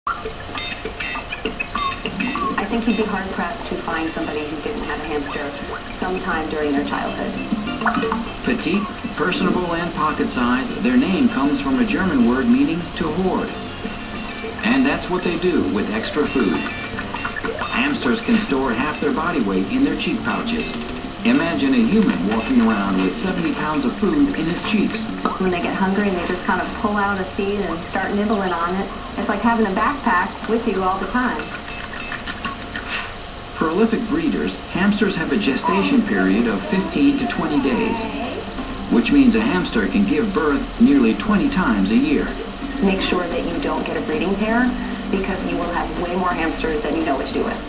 I think you'd be hard-pressed to find somebody who didn't have a hamster sometime during their childhood. Petite, personable, and pocket-sized, their name comes from a German word meaning to hoard. And that's what they do with extra food. Hamsters can store half their body weight in their cheek pouches. Imagine a human walking around with 70 pounds of food in his cheeks. When they get hungry and they just kind of pull out a seed and start nibbling on it, it's like having a backpack with you all the time. Prolific breeders, hamsters have a gestation period of 15 to 20 days, which means a hamster can give birth nearly 20 times a year. Make sure that you don't get a breeding pair, because you will have way more hamsters than you know what to do with.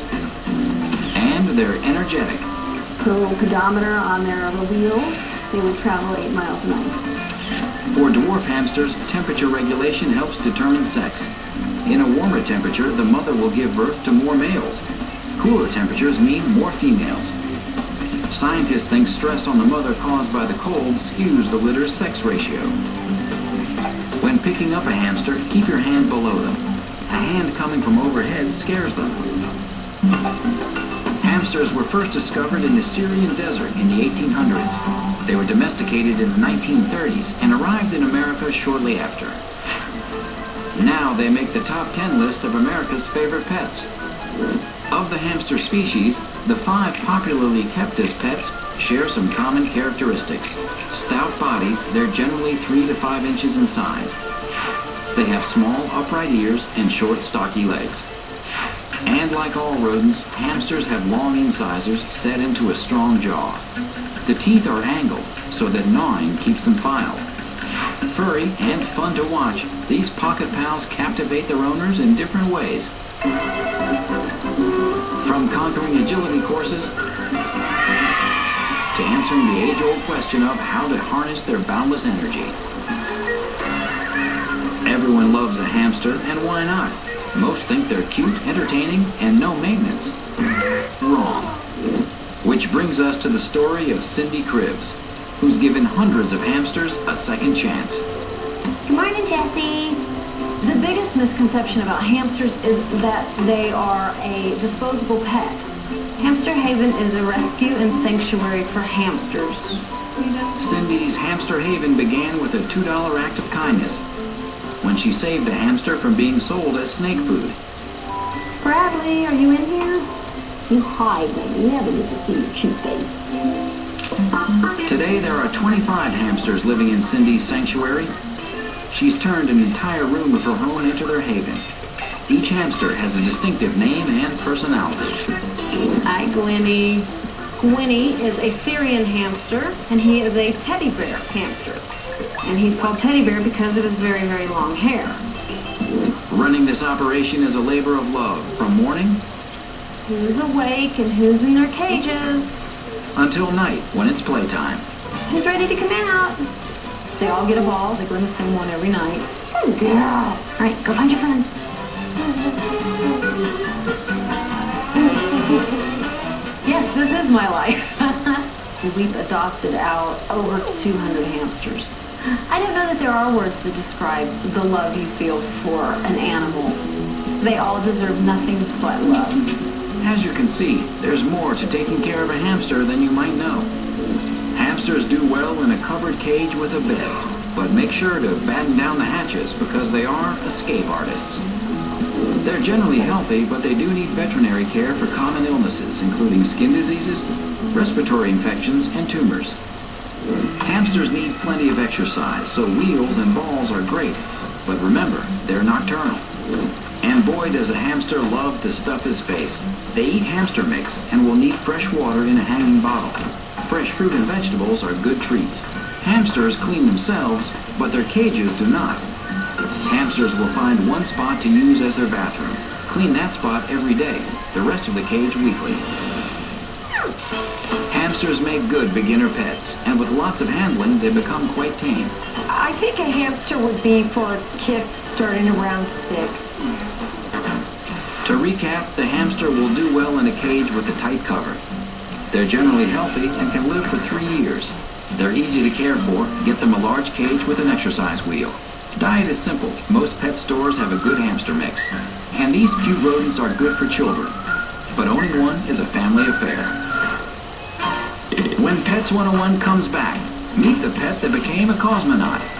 And they're energetic. Put a little pedometer on their little wheel, they would travel 8 miles a night. For dwarf hamsters, temperature regulation helps determine sex. In a warmer temperature, the mother will give birth to more males. Cooler temperatures mean more females. Scientists think stress on the mother caused by the cold skews the litter's sex ratio. When picking up a hamster, keep your hand below them. A hand coming from overhead scares them. Hamsters were first discovered in the Syrian desert in the 1800s. They were domesticated in the 1930s and arrived in America shortly after. Now they make the top 10 list of America's favorite pets. Of the hamster species, the 5 popularly kept as pets share some common characteristics. Stout bodies, they're generally 3 to 5 inches in size. They have small, upright ears and short, stocky legs. And like all rodents, hamsters have long incisors set into a strong jaw. The teeth are angled so that gnawing keeps them filed. Furry and fun to watch, these pocket pals captivate their owners in different ways. From conquering agility courses to answering the age-old question of how to harness their boundless energy. Everyone loves a hamster, and why not? Most think they're cute, entertaining, and no maintenance. Wrong. Which brings us to the story of Cindy Cribbs, who's given hundreds of hamsters a second chance. Good morning, Jessie. The biggest misconception about hamsters is that they are a disposable pet. Hamster Haven is a rescue and sanctuary for hamsters. Cindy's Hamster Haven began with a $2 act of kindness when she saved a hamster from being sold as snake food. Bradley, are you in here? You hide when you never get to see your cute face. Today there are 25 hamsters living in Cindy's sanctuary. She's turned an entire room of her own into their haven. Each hamster has a distinctive name and personality. Hi, Gwynny. Gwynny is a Syrian hamster, and he is a teddy bear hamster. And he's called Teddy Bear because of his very, very long hair. Running this operation is a labor of love, from morning Who's awake and who's in their cages? until night when it's playtime. Who's ready to come out? They all get a ball. They bring the same one every night. Good girl. All right, go find your friends. Yes, this is my life. We've adopted out over 200 hamsters. I don't know that there are words to describe the love you feel for an animal. They all deserve nothing but love. As you can see, there's more to taking care of a hamster than you might know. Hamsters do well in a covered cage with a bed, but make sure to batten down the hatches because they are escape artists. They're generally healthy, but they do need veterinary care for common illnesses, including skin diseases, respiratory infections, and tumors. Hamsters need plenty of exercise, so wheels and balls are great. But remember, they're nocturnal. And boy, does a hamster love to stuff his face. They eat hamster mix and will need fresh water in a hanging bottle. Fresh fruit and vegetables are good treats. Hamsters clean themselves, but their cages do not. Hamsters will find one spot to use as their bathroom. Clean that spot every day, the rest of the cage weekly. Hamsters make good beginner pets, and with lots of handling, they become quite tame. I think a hamster would be for a kid starting around 6. To recap, the hamster will do well in a cage with a tight cover. They're generally healthy and can live for 3 years. They're easy to care for. Get them a large cage with an exercise wheel. Diet is simple. Most pet stores have a good hamster mix. And these cute rodents are good for children. But owning one is a family affair. When Pets 101 comes back, meet the pet that became a cosmonaut.